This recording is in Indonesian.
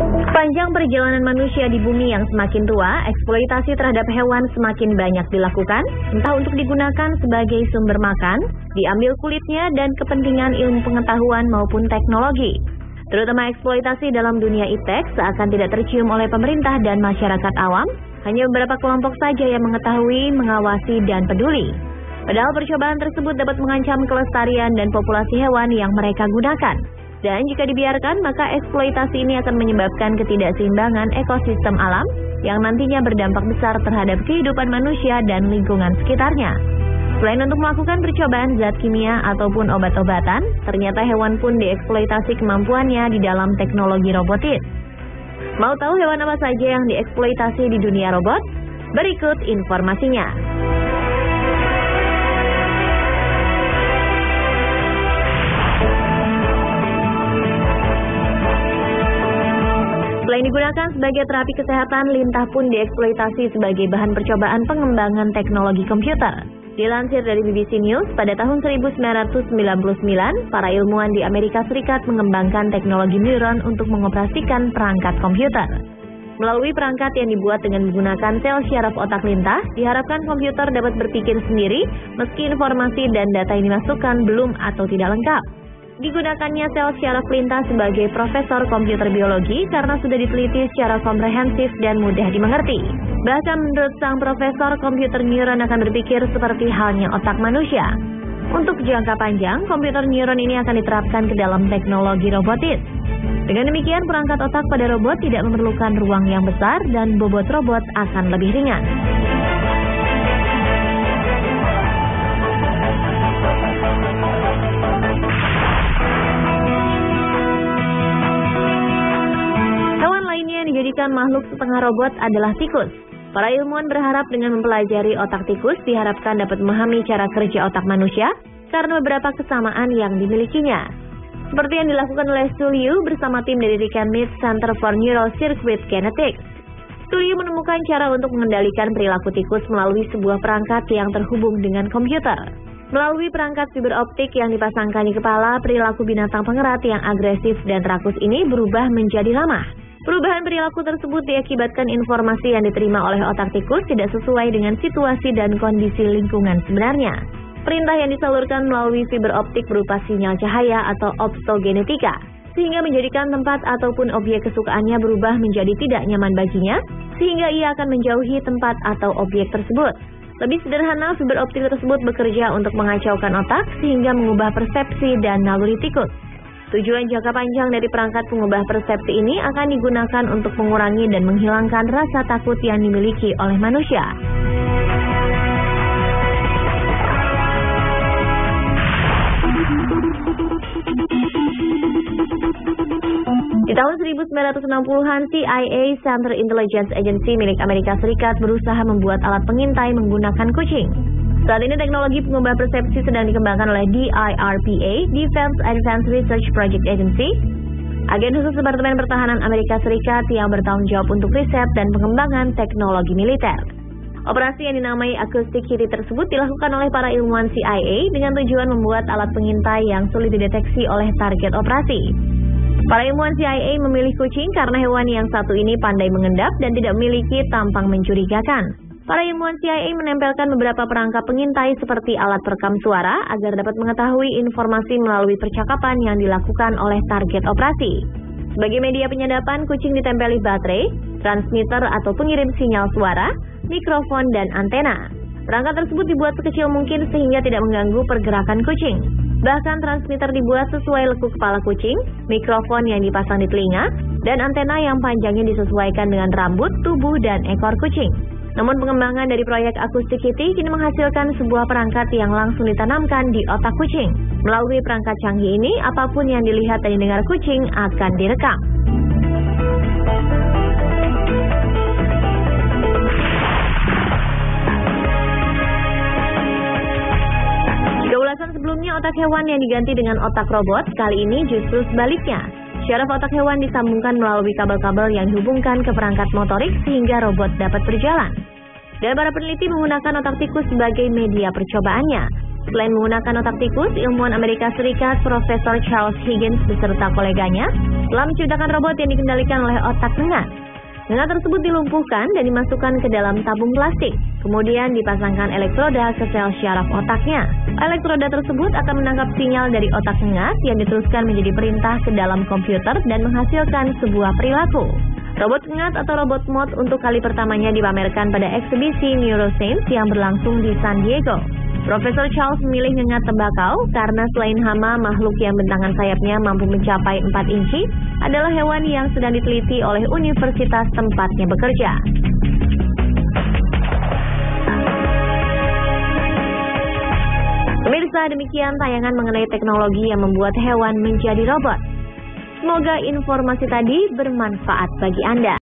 Sepanjang perjalanan manusia di bumi yang semakin tua, eksploitasi terhadap hewan semakin banyak dilakukan, entah untuk digunakan sebagai sumber makan, diambil kulitnya, dan kepentingan ilmu pengetahuan maupun teknologi. Terutama eksploitasi dalam dunia iptek seakan tidak tercium oleh pemerintah dan masyarakat awam, hanya beberapa kelompok saja yang mengetahui, mengawasi, dan peduli. Padahal percobaan tersebut dapat mengancam kelestarian dan populasi hewan yang mereka gunakan. Dan jika dibiarkan, maka eksploitasi ini akan menyebabkan ketidakseimbangan ekosistem alam yang nantinya berdampak besar terhadap kehidupan manusia dan lingkungan sekitarnya. Selain untuk melakukan percobaan zat kimia ataupun obat-obatan, ternyata hewan pun dieksploitasi kemampuannya di dalam teknologi robotis. Mau tahu hewan apa saja yang dieksploitasi di dunia robot? Berikut informasinya. Selain digunakan sebagai terapi kesehatan, lintah pun dieksploitasi sebagai bahan percobaan pengembangan teknologi komputer. Dilansir dari BBC News, pada tahun 1999, para ilmuwan di Amerika Serikat mengembangkan teknologi neuron untuk mengoperasikan perangkat komputer. Melalui perangkat yang dibuat dengan menggunakan sel syaraf otak lintah, diharapkan komputer dapat berpikir sendiri meski informasi dan data yang dimasukkan belum atau tidak lengkap. Digunakannya sel syaraf lintah sebagai profesor komputer biologi karena sudah diteliti secara komprehensif dan mudah dimengerti. Bahkan menurut sang profesor, komputer neuron akan berpikir seperti halnya otak manusia. Untuk jangka panjang, komputer neuron ini akan diterapkan ke dalam teknologi robotis. Dengan demikian, perangkat otak pada robot tidak memerlukan ruang yang besar dan bobot robot akan lebih ringan. Dijadikan makhluk setengah robot adalah tikus. Para ilmuwan berharap dengan mempelajari otak tikus diharapkan dapat memahami cara kerja otak manusia karena beberapa kesamaan yang dimilikinya. Seperti yang dilakukan oleh Su Liu bersama tim dari Rikenmith Center for Neural Circuit Genetics. Su Liu menemukan cara untuk mengendalikan perilaku tikus melalui sebuah perangkat yang terhubung dengan komputer. Melalui perangkat fiber optik yang dipasangkan di kepala, perilaku binatang pengerat yang agresif dan rakus ini berubah menjadi ramah. Perubahan perilaku tersebut diakibatkan informasi yang diterima oleh otak tikus tidak sesuai dengan situasi dan kondisi lingkungan sebenarnya. Perintah yang disalurkan melalui fiber optik berupa sinyal cahaya atau optogenetika, sehingga menjadikan tempat ataupun objek kesukaannya berubah menjadi tidak nyaman baginya, sehingga ia akan menjauhi tempat atau objek tersebut. Lebih sederhana, fiber optik tersebut bekerja untuk mengacaukan otak sehingga mengubah persepsi dan naluri tikus. Tujuan jangka panjang dari perangkat pengubah persepsi ini akan digunakan untuk mengurangi dan menghilangkan rasa takut yang dimiliki oleh manusia. Di tahun 1960-an, CIA Center Intelligence Agency milik Amerika Serikat berusaha membuat alat pengintai menggunakan kucing. Saat ini teknologi pengubah persepsi sedang dikembangkan oleh DIRPA, Defense Advanced Research Project Agency, agen khusus Departemen Pertahanan Amerika Serikat yang bertanggung jawab untuk riset dan pengembangan teknologi militer. Operasi yang dinamai Acoustic Kitty tersebut dilakukan oleh para ilmuwan CIA dengan tujuan membuat alat pengintai yang sulit dideteksi oleh target operasi. Para ilmuwan CIA memilih kucing karena hewan yang satu ini pandai mengendap dan tidak memiliki tampang mencurigakan. Para ilmuwan CIA menempelkan beberapa perangkap pengintai seperti alat perekam suara agar dapat mengetahui informasi melalui percakapan yang dilakukan oleh target operasi. Sebagai media penyadapan, kucing ditempeli baterai, transmitter atau pengirim sinyal suara, mikrofon, dan antena. Perangkat tersebut dibuat sekecil mungkin sehingga tidak mengganggu pergerakan kucing. Bahkan transmitter dibuat sesuai lekuk kepala kucing, mikrofon yang dipasang di telinga, dan antena yang panjangnya disesuaikan dengan rambut, tubuh, dan ekor kucing. Namun pengembangan dari proyek Acoustic Kitty kini menghasilkan sebuah perangkat yang langsung ditanamkan di otak kucing. Melalui perangkat canggih ini, apapun yang dilihat dan didengar kucing akan direkam. Jika ulasan sebelumnya otak hewan yang diganti dengan otak robot, kali ini justru sebaliknya. Syaraf otak hewan disambungkan melalui kabel-kabel yang dihubungkan ke perangkat motorik sehingga robot dapat berjalan. Dan para peneliti menggunakan otak tikus sebagai media percobaannya. Selain menggunakan otak tikus, ilmuwan Amerika Serikat Profesor Charles Higgins beserta koleganya telah menciptakan robot yang dikendalikan oleh otak nengat. Nengat tersebut dilumpuhkan dan dimasukkan ke dalam tabung plastik. Kemudian dipasangkan elektroda ke sel syaraf otaknya. Elektroda tersebut akan menangkap sinyal dari otak nengat yang diteruskan menjadi perintah ke dalam komputer dan menghasilkan sebuah perilaku. Robot nengat atau robot mod untuk kali pertamanya dipamerkan pada eksibisi Neuroscience yang berlangsung di San Diego. Profesor Charles memilih nengat tembakau karena selain hama, makhluk yang bentangan sayapnya mampu mencapai 4 inci adalah hewan yang sedang diteliti oleh universitas tempatnya bekerja. Pemirsa, demikian tayangan mengenai teknologi yang membuat hewan menjadi robot. Semoga informasi tadi bermanfaat bagi Anda.